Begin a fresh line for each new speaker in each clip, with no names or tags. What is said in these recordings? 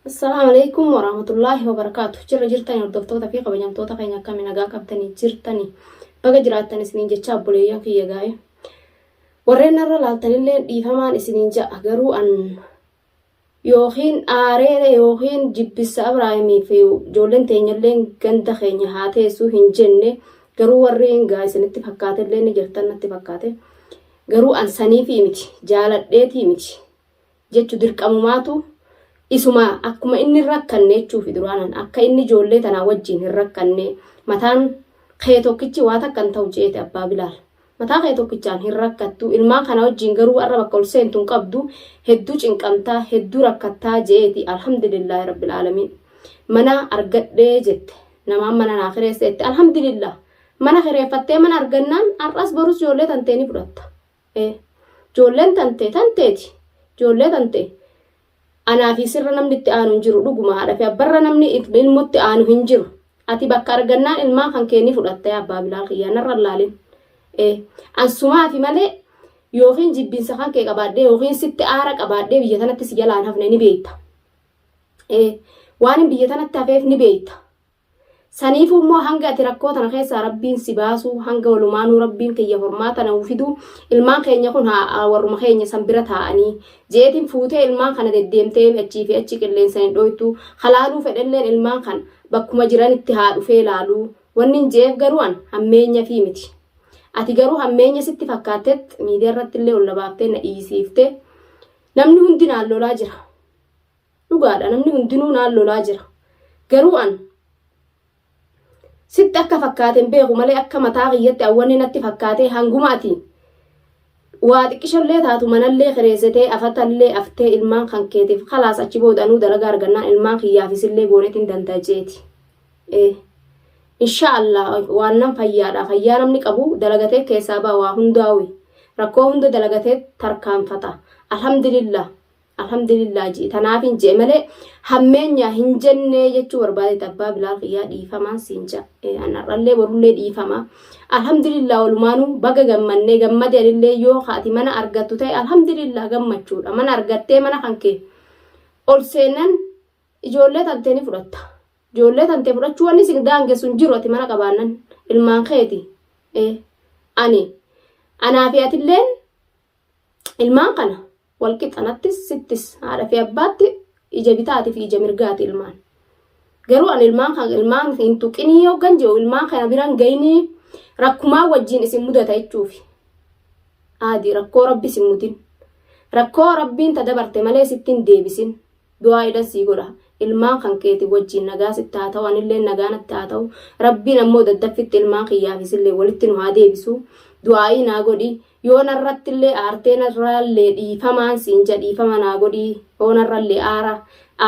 Assalamu alaikum warahmatullahi wabarakatuh. Jirra jirtani hordoftoota fi kabajamtoota keenya akkami nagaa qabtanii jirtani baga jiraattan isiniin jecha obboleeyyan kiyya gaa'e. Warreen narra laaltanillee dhiifamaan isiniin ja'a garuu an yookiin aaree yookiin jibbisa Abrahaamii fi ijoolleen teenyallee ganda keenya haa teessuu hin jenne garuu warreen gaa isinitti fakkaatellee ni jirtan natti fakkaate. Garuu an saniifi miti jaaladheetii miti jechu dirqamumaatu isuma akkuma inni rakkanne jechuufi duraanan akka inni ijoollee tanaa wajjin hin rakkanne mataan kee tokkichi waa takkan ta'u jeete abbaa Bilaal mataa kee tokkichaan hin rakkattu ilmaan kana wajjin garuu arra bakka ol seentuun qabdu hedduu cinqamtaa hedduu rakkattaa jeeti alhamdulillahi rabbil aalamiin mana argadhee jette namaan mana naa kireessette alhamdulillah mana kireeffattee mana argannaan har'as borus ijoollee tantee ni fudhatta ijoolleen tanteeti ijoollee tantee Anaafi sirra namni itti aanu hin jiru dhuguma haadha fi abbarra namni ilmotti aanu hin jiru. Ati bakka argannaan ilmaan kan keenni fudhattee abbaa Bilaal kiyyaa narra laalin. Ansumaafi malee yookiin jibbinsa kan kee qabaadhee yookiin sitti aara qabaadhee biyya tanatti si jalaan hafne ni beekta. Waan biyya tanatti hafeef ni beekta. Saniifuu immoo hanga ati rakkoo tana keessaa rabbiin si baasu hanga walumaanuu rabbiin kiyya hormaata na ufidu ilmaan keenya kun warruma keenya san bira taa'anii jeetiin fuutee ilmaan kana deddeemtee achii fi achi qilleensa hin dhoytu halaaluu fedhalleen ilmaan kan bakkuma jiranitti haa dhufee laaluu wanni hin jeef garuu an hammeenya fi miti. Ati garuu hammeenya sitti fakkaattetti miidiyaa irratti illee ol labaaftee na dhiisiifte namni hundi naan lolaa jira. Dhugaadha namni hundinuu naan lolaa jira. Garuu an sitti akka fakkaateen beeku malee akka mataa kiyyatti awwanni natti fakkaatee hangumaati. Waa xiqqishollee taatu manallee kireessitee afatallee aftee ilmaan kan keetiif khalaas achi boodanuu dalagaa argannaan ilmaan kiyyaafisillee boonetiin dandajeeti. Inshaallah waan nam fayyaadha fayyaa namni qabu dalagatee keessaa baa waa hundaawi rakkoo hunda dalagatee tarkaanfata alhamdulillah ji tanaaf hin jee malee hammeenya hin jenne jechuu barbaade abbaa Bilaal kiyyaa dhiifamaan siinja anarrallee borullee dhiifama alhamdulillah walumaanuu baga gammannee gammadeenillee yoo haati mana argattu ta'e alhamdulillah gammachuudha mana argattee mana kan kee ol seenan ijoollee tantee ni fudhatta ijoollee tantee fudhachuu wanni si daangessu hin jiru ati mana qabaannan ilmaan keeti anaafi atilleen ilmaan kana walqixanattis sittis haadha fi abbaatti ija bitaati fi ija mirgaati ilmaan garuu an ilmaan hin tuqinii yookaan jiru ilmaan kana biraan gayinii rakkumaa wajjin isin mudata jechuufi aadii rakkoo rabbi isin mutin rakkoo rabbiin ta dabarte malee sittin deebisin du'aa idhan sii godha ilmaan kan keeti wajjin nagaa sitti haa ta'u anillee nagaa natti haa ta'u rabbiin ammoo daddaffitti ilmaan kiyyaafisillee walitti nu haa deebisu du'aa'ii naa godhi yoo narrattillee aartee narraallee dhiifamaan siinja dhiifama naa godhi yoo narrallee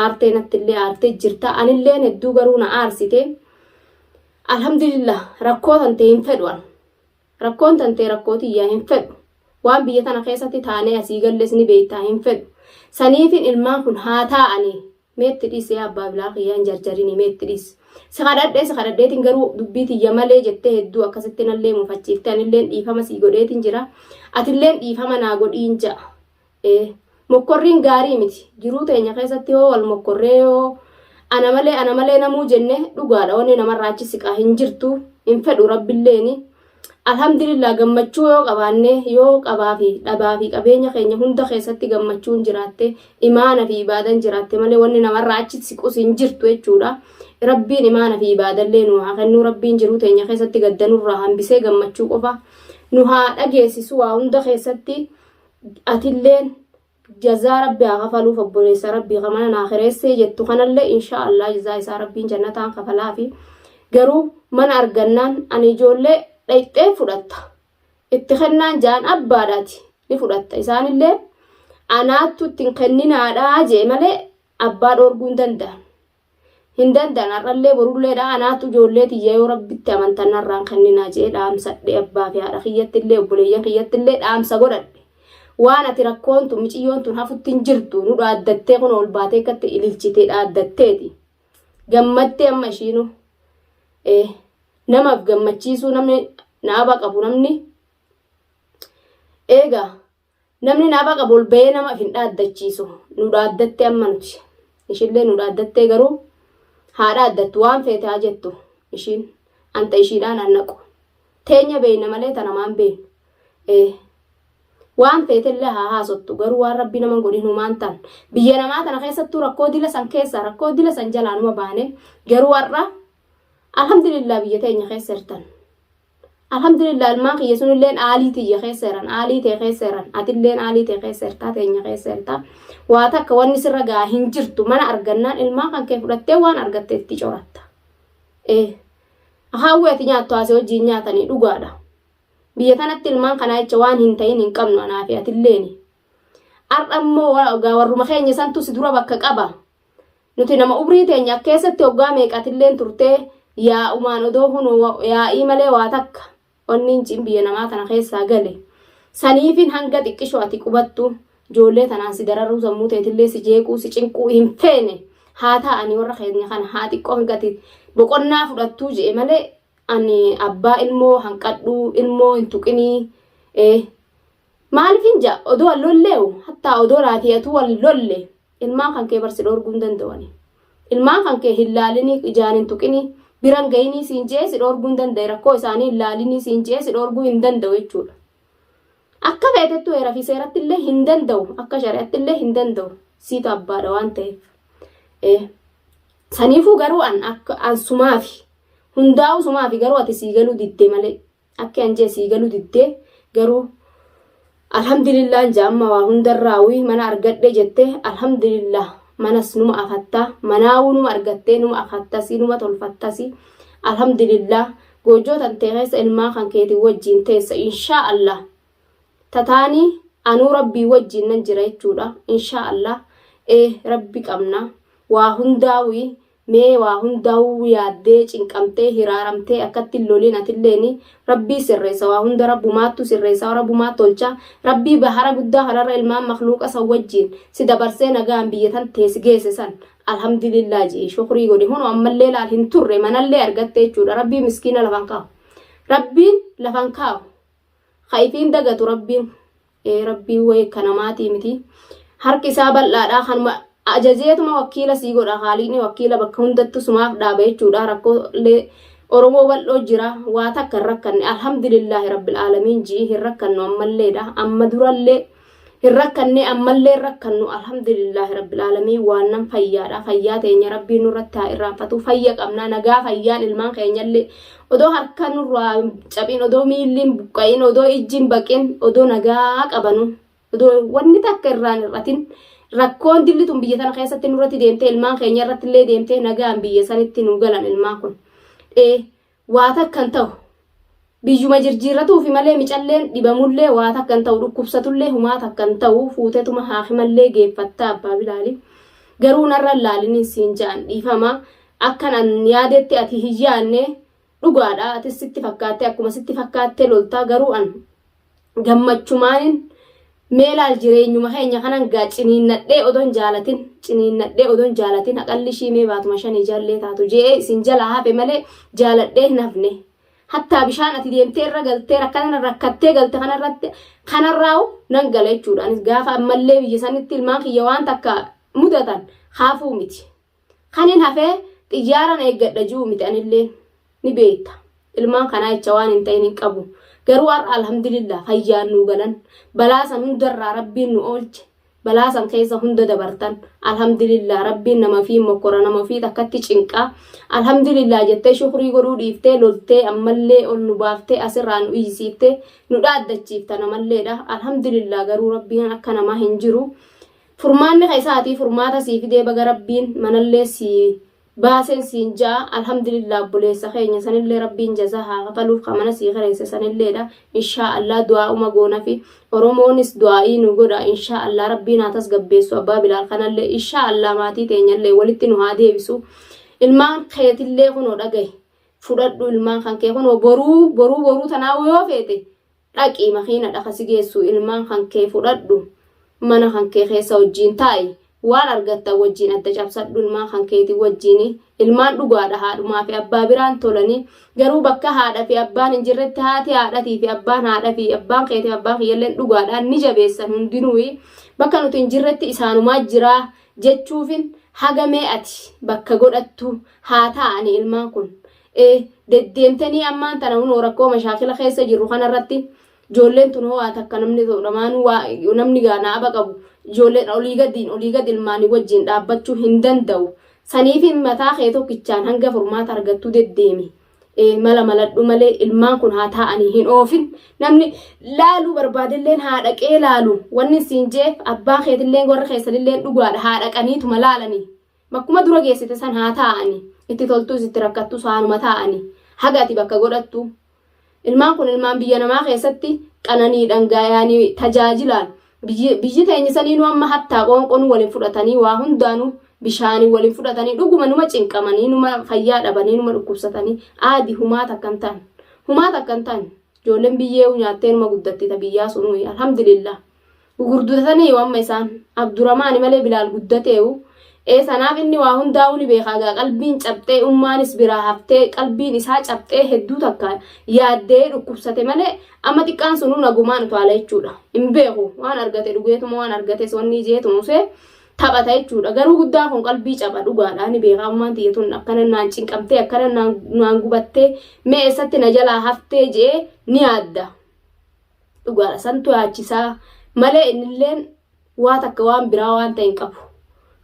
aartee nattillee aartee jirta anilleen hedduu garuu na aarsite alhamdulillah rakkoo tantee hin fedhu rakkoon tantee rakkoo tiyyaa hin fedhu waan biyya tana keessatti taanee asii galles ni beektaa hin fedhu saniifin ilmaan kun haa taa'anii meetti dhiisee abbaa Bilaal kiyyaa hin jarjarini meetti dhiis si kadhadheetiin garuu dubbii tiyya malee jettee hedduu akkasitti nallee mufachiifte anilleen dhiifama sii godheetiin jira atilleen dhiifama naa godhiin ja'a mokkorriin gaarii miti jiruu teenya keessatti yoo wal mokkorree yoo ana malee namuu jenne dhugaadha wanni namarraa achi siqaa hin jirtu hin fedhu rabbiilleeni alhamdulillah gammachuu yoo qabaanne yoo qabaa fi dhabaa fi qabeenya keenya hunda keessatti gammachuun jiraatte imaana fi ibaadan jiraatte malee wanni namarraa achi siqus hin jirtu jechuudha. Rabbiin imaana fi ibaadallee nu haa kennu rabbiin jiruu teenya keessatti gaddanurraa hambisee gammachuu qofa nu haa dhageessisu waa hunda keessatti atilleen jazaa rabbi haa kafaluuf obboleessa rabbii kamana naa kireessee jettu kanallee inshaallah jazaa isaa rabbiin jannataan kafalaa fi garuu mana argannaan ani ijoollee dhayxee fudhatta itti kennaan jaan abbaadhaati ni fudhatta isaanillee anaattu ittiin kenninaadhaa jee malee abbaa dhoorguu hin danda'an har'allee borulleedha anaattu ijoollee tiyya yoo rabbitti amantan narraan kenninaa jee dhaamsadhe abbaa fi haadha kiyyattillee obboleeyyan kiyyattillee dhaamsa godhadhe waan ati rakkoontu miciyyoon tun hafutti hin jirtu nu dhaaddattee kun ol baatee akkatti ililchitee dhaaddatteeti gammattee amma ishiinu namaaf gammachiisuu namni naaba qabu namni naaba qabu ol bahee namaaf hin dhaaddachiisu nu dhaaddattee amma nuti ishillee nu dhaaddattee garuu haadha addattu waan feete haa jettu ishiin anta ishiidhaan annaqu teenya beeyna malee tanamaan beeynu waan feetellee haa haasottu garuu waan rabbi nama godhin humaan tan biyya namaa tana keessattuu rakkoo dila san keessa rakkoo dila san jalaanuma baane garuu har'a alhamdulillah biyya teenya keessa jirtan alhamdulillah ilmaan kiyya sunilleen aalii tiyya keessa jiran aalii tee keessa jiran atilleen aalii tee keessa jirtaa teenya keessa jirtaa waa takka wanni sirra gaa hin jirtu mana argannaan ilmaan kan kee fudhattee waan argatte itti coratta haawweeti nyaattu haasee wajjiin nyaatanii dhugaadha biyya tanatti ilmaan kanaa jecha waan hin ta'in hin qabnu anaa fi atilleen har'a immoo warruma keenya santu si dura bakka qaba nuti nama umrii teenya keessatti waggaa meeqatilleen turtee yaa'umaan odoo hunoo yaa'ii malee waa takka onniin cin biyya namaa tana keessaa gale saniifin hanga xiqqishoo ati qubattu ijoollee tanaan si dararuu sammuu teetillee si jeequu si cinquu hin feene haa ta'anii warra keenya kana haa xiqqoo hangati boqonnaa fudhattuu je'e malee ani abbaa ilmoo hanqadhuu ilmoo hin tuqinii maaliifin ja'a odoo wallolleewu hattaa odoo laafiyatu wallolle ilmaan kan kee barsi dhoorguu hin danda'ani ilmaan kan kee hin laalinii ijaan hin tuqinii biran gayinii siin jee si dhoorguu hin danda'e rakkoo isaanii hin laalinii siin jee si dhoorguu hin danda'u jechuudha akka feetettu heera fi seerattillee hin danda'u akka shari'attillee hin danda'u siitu abbaadha waan ta'eef saniifuu garuu an sumaafi hundaa'u sumaafi garuu ati sii galuu diddee malee akka an jee sii galuu diddee garuu alhamdulillah jaamma waa hundarraawii mana argadhe jette alhamdulillah manas numa afatta manaawuu numa argattee numa afattasi numa tolfattasi alhamdulillah goojoo tantee keessa ilmaa kan keetii wajjiin teessa inshaa Allah tataanii anuu rabbii wajjiin nan jira jechuudha inshaa Allah rabbi qabna waa hundaawii mee waa hundaa'uu yaaddee cinqamtee hiraaramtee akkatti loliin atilleen rabbii sirreessa waa hunda rabbumaattu sirreessa rabbumaat tolcha rabbii bahara guddaa kanarra ilmaan makluuqa san wajjiin si dabarsee nagaan biyya tan teessi geesse san alhamdulillah jee shukrii godhi hunu ammallee laal hin turre manallee argatte jechuudha rabbii miskiina lafan kaa'u rabbiin lafan kaa'u khayfiin dagatu rabbiin rabbii wayii kanamaatii miti harki isaa bal'aadhaa kanuma ajajeetuma wakiila sii godha haaliini wakiila bakka hundattu sumaaf dhaaba jechuudha rakkoolee oromoo bal'oo jira waa takka hin rakkanne alhamdulillahi rabbil aalamiin jii hin rakkannu ammalleedha amma durallee hin rakkanne ammallee hin rakkannu alhamdulillahi rabbil aalamiin waan nan fayyaadha fayyaa teenya rabbiin nurratti haa irraanfatu fayya qabnaa nagaa fayyaan ilmaan keenyallee odoo harka nurraa cabin odoo miilliin buqqa'in odoo ijjiin baqin odoo nagaa qabanu odoo wanni takka irraan hir'atin rakkoon dillitun biyya tana keessatti nurratti deemtee ilmaan keenya irratti illee deemtee nagaan biyya sanitti nu galan ilmaan kun waa takkan ta'u biyyuma jirjiirratuu fi malee micalleen dhibamullee waa takkan ta'u dhukkubsatullee humaa takkan ta'u fuutetuma haakimallee geeffatta abbaa bilaali garuu narra laalini siin ja'an dhiifama akkan yaadetti ati hin yaanne dhugaadha ati sitti fakkaattee akkuma sitti fakkaattee loltaa garuu an gammachumaan meelaal jireenyuma keenya kanan gaa ciniinnadhee odoon jaalatin haqalli shiimee baatuma shanii jaallee taatu jee isin jalaa hafe malee jaaladhee hin hafne hattaa bishaan ati deemtee irra galtee rakkattee galte kanarraawu nan gala jechuudha anis gaafa ammallee biyya sanitti ilmaan kiyya waan takka mudatan haafuu miti kanin hafee xiyyaaraan eeggadha ji'u miti anillee ni beekta ilmaan kanaa jecha waan hin ta'in hin qabu garuu har'a alhamdulillah fayyaan nu galan balaasan hundarraa rabbiin nu oolche balaasan keessa hunda dabartan alhamdulillah rabbiin nama fi mokkora nama fi takkatti cinqaa alhamdulillah jettee shukrii godhuu dhiiftee loltee ammallee ol nu baaftee asirraa nu iyisiiftee nu dhaaddachiifta namalleedha alhamdulillah garuu rabbiin akka namaa hin jiru furmaanni keessaatii furmaata sii fidee baga rabbiin manallee sii baasen siin jaa alhamdulillah buleessa keenya sanillee rabbiin jazaa haa kafaluuf kamana sii kareesse sanilleedha inshaa Allah du'aa'uma goona fi oromoonis du'aa'ii nu godha inshaa Allah rabbiin haa tasgabbeessu abbaa bilaal kanallee inshaa Allah maatii teenyallee walitti nu haa deebisu ilmaan keetillee kunoo dhagaye fudhadhu ilmaan kan kee kunoo boruu tanaawu yoo feete dhaqii makiina dhaqasi geessu ilmaan kan kee fudhadhu mana kan kee keessa wajjiin taa'i waan argatta wajjiin adda cabsadhu ilmaan kan keetii wajjiin ilmaan dhugaadha haadhumaa fi abbaa biraan tolanii garuu bakka haadha fi abbaan hin jirretti haati haadhatii fi abbaan haadha fi abbaan keetii abbaan kiyyalleen dhugaadhaan ni jabeessan hundinuu bakka nuti hin jirretti isaanumaa jiraa jechuufin haga mee'ati bakka godhattu haa ta'ani ilmaan kun deddeemtanii ammaan tana hunoo rakkoo mashaakila keessa jirru kanarratti ijoolleen tun hoo takka namni dhamaanu namni gaanaaba qabu ijoolleen olii gadi ilmaanii wajjin dhaabbachuu hin danda'u saniif mataa kee tokkichaan hanga furmaata argattu deddeemi mala maladhu malee ilmaan kun haa ta'anii hin oofin namni laaluu barbaadilleen haa dhaqee laalu wanni siin jeef abbaa keetilleen warra keessanilleen dhugaadha haa dhaqaniituma laalanii bakkuma dura geessite san haa ta'anii itti toltus itti rakkattus haanuma ta'anii haga ati bakka godhattu ilmaan kun ilmaan biyya namaa keessatti qananii dhangaayanii tajaajilaan biyyi teenya saniinuu amma hattaa qoonqoon waliin fudhatanii waa hundaanuu bishaanii waliin fudhatanii dhuguma numa cinqamanii numa fayyaa dhabanii numa dhukkubsatanii aadi humaata akkan ta'an ijoolleen biyyee nyaattee numa guddatti ta biyyaa sunuu alhamdulillah gurguddatanii amma isaan Abdurrahmaan malee Bilaal guddateewu sanaaf inni waa hundaa'uu ni beekaa qalbiin cabxee ummaanis biraa haftee qalbiin isaa cabxee hedduu takka yaaddee dhukkubsate malee amma xiqqaan sunuu nagumaan utwaala jechuudha hin beeku waan argate dhugeetuma waan argates wanni ijeetumusee taphata jechuudha garuu guddaa kun qalbii caba dhugaadha ni beekaa ummaan tiyyatuun akkana naan cinqamtee akkana naan gubattee mee eessatti na jalaa haftee jee ni yaadda dhugaadha santu yaachisaa malee innilleen waa takka waan biraa waan ta'e hin qabu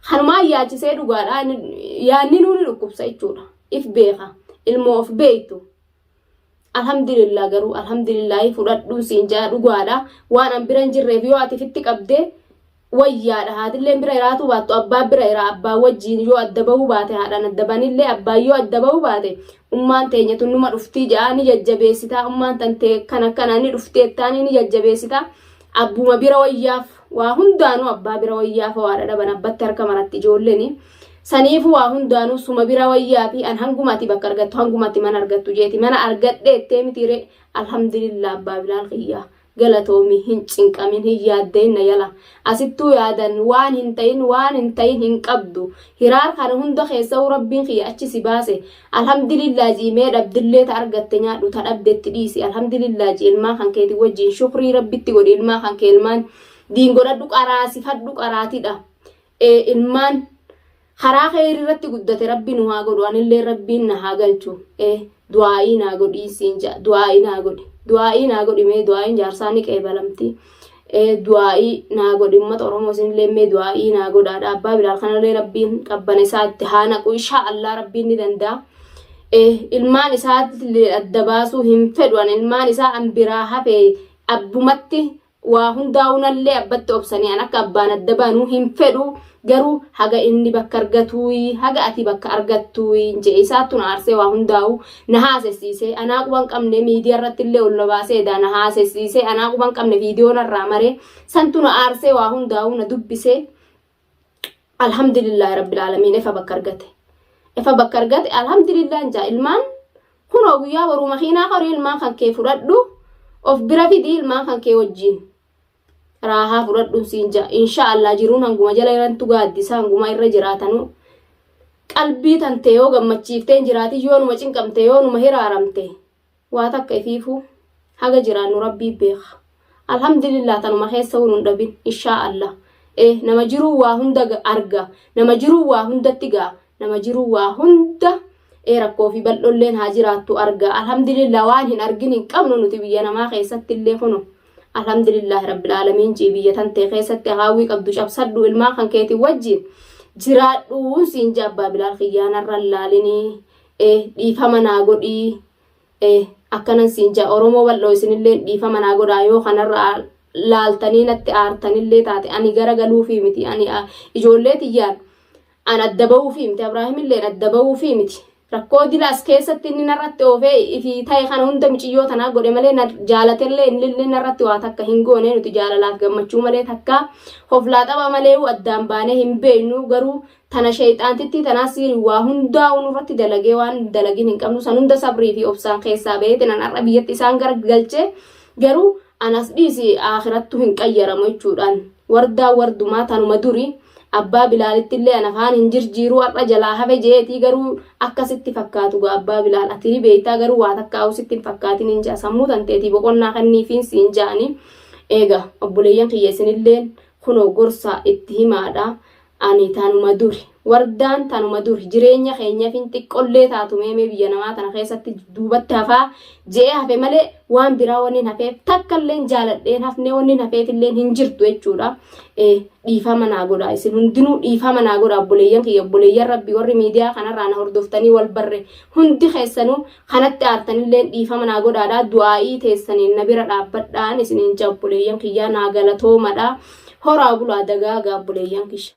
hanumaa yaachisee dhugaadha yaanni nuuni dhukkubsa jechuudha if beeka ilmoo of beektu alhamdulillah garuu alhamdulillah fudhadhuu siin jaa dhugaadha waan an bira hin jirreef yoo ati fitti qabdee wayyaadha haadilleen bira jiraatu baattu abbaa bira jira abbaa wajjiin yoo adda bahuu baate haadhaan adda banillee abbaa yoo adda bahuu baate ummaan teenya tun numa dhuftii jaa ni jajjabeessitaa ummaan tante kana ni dhufteettaanii ni jajjabeessitaa abbuma bira wayyaaf waa hundaanuu abbaa bira wayyaaf waadha dhaban abbatti harka maratti ijoolleen saniifu waa hundaanuu suma bira wayyaa fi an hangumati bakka argattu hangumati mana argattu jeeti mana argadhe ettee mitiire alhamdulillah abbaa Bilaal qiyyaa galatoomi hin cinqamin hin yaaddeen na yala asittuu yaadan waan hin ta'in hin qabdu hiraar kana hunda keessa rabbiin kiyya achi si baase alhamdulillah jiimee dhabdillee ta argatte nyaadhu ta dhabdetti dhiisi alhamdulillah ji ilmaa kan keeti wajjiin shukrii rabbitti godhi ilmaa kan kee ilmaan diin godhadhu qaraasifadhu qaraatidha ilmaan karaa khayrii irratti guddate rabbiin haa godhu anillee rabbiin na haa galchu du'aa'ii naa godhi siin jaa du'aa'ii naa godhi mee du'aa'iin jaarsaanii qeebalamti du'aa'ii naa godhi ummata Oromoo isinillee mee du'aa'ii naa godhaadha abbaa Bilaal kanallee rabbiin qabbana isaa itti haa naqu inshaallah rabbiin ni danda'a ilmaan isaatti adda baasuu hin fedhu ilmaan isaa an biraa hafe abbumatti waa hundaa'unallee abbatti obsanii an akka abbaan adda baanuu hin fedhu garuu haga inni bakka argatuuyi haga ati bakka argattuuyi jee isaattu na aarsee waa hundaa'u na haasessiisee anaa quban qabne miidiyaa irratti illee ol baaseedha na haasessiisee anaa quban qabne viidiyoon irraa maree santu na aarsee waa hundaa'u na dubbisee alhamdulillah rabbil aalamiin efa bakka argate alhamdulillah jaa ilmaan kunoo guyyaa baruu makiinaa qorii ilmaan kan kee fudhadhu of bira fidii ilmaan kan kee wajjiin raahaa fudhadhu siin jaa inshaallah jiruun hanguma jala irantu gaaddisa hanguma irra jiraatanu qalbii tante yoo gammachiifteen jiraati yoo numa cinqamte yoo numa hiraaramte waa takka ifiifu haga jiraannu rabbii beeka alhamdulillah tanuma keessa hunun dhabin inshaallah nama jiruu waa hunda arga nama jiruu waa hundatti gaa nama jiruu waa hunda rakkoo fi bal'olleen haa jiraattu arga alhamdulillah waan hin argin hin qabnu nuti biyya namaa keessatti illee kunu alhamdulillah rabbil aalamiin jii biyya tante keessatti haawii qabdu cabsadhu ilmaa kan keeti wajjin jiraadhu siin jaa abbaa Bilaal qiyyaanarra laalinii dhiifama naa godhii akkanan siin jaa Oromoo bal'oo isinillee dhiifama naa godhaa yoo kanarra laaltanii natti aartanillee taate ani garagaluufii miti ani ijoollee tiyyaan an adda bahuufii miti Abrahaamillee adda bahuufii miti rakkoo dilaas keessatti inni narratti oofee ifi ta'e kana hunda miciyyoo tanaa godhe malee jaalatellee inni narratti waa takka hin goone nuti jaalalaaf gammachuu malee takka hoflaa xaba malee addaan baanee hin beeknu garuu tana shayxaantitti tanaa siiri waa hundaa unurratti dalagee waan dalagin hin qabnu san hunda sabrii fi obsaan keessaa bahee nan har'a biyyatti isaan garagalchee garuu anas dhiisi akhirattu hin qayyaramu jechuudhaan wardaa wardumaa tanuma durii abbaa Bilaalitti illee anafaan hin jirjiiruu har'a jalaa hafe jeetii garuu akkasitti fakkaatu gaa abbaa Bilaal ati beektaa garuu waa takka awusitti hin fakkaatin hin jaa sammuu tanteetii boqonnaa kanniifiin siin jaani eega obboleeyyan kiyyeessinilleen kunoo gorsa itti himaadha ani tanuma duri wardaan tanuma dur jireenya keenya fin xiqqollee taatu meemee biyya namaa tana keessatti duubatti hafaa jee hafe malee waan biraa wanni hafeef takkalleen jaaladheen hafnee wanni hafeefilleen hin jirtu jechuudha. Dhiifama naa godhaa isin hundinuu dhiifama naa godhaa obboleeyyan kiyya obboleeyyan rabbii warri miidiyaa kanarraa na hordoftanii wal barre hundi keessanuu kanatti aartanilleen dhiifama naa godhaadhaa du'aa'ii teessaniin na bira dhaabbadhaan isiniin jaa obboleeyyan kiyyaa naa galatoomadhaa horaa bulaa dagaagaa obboleeyyan kiyya.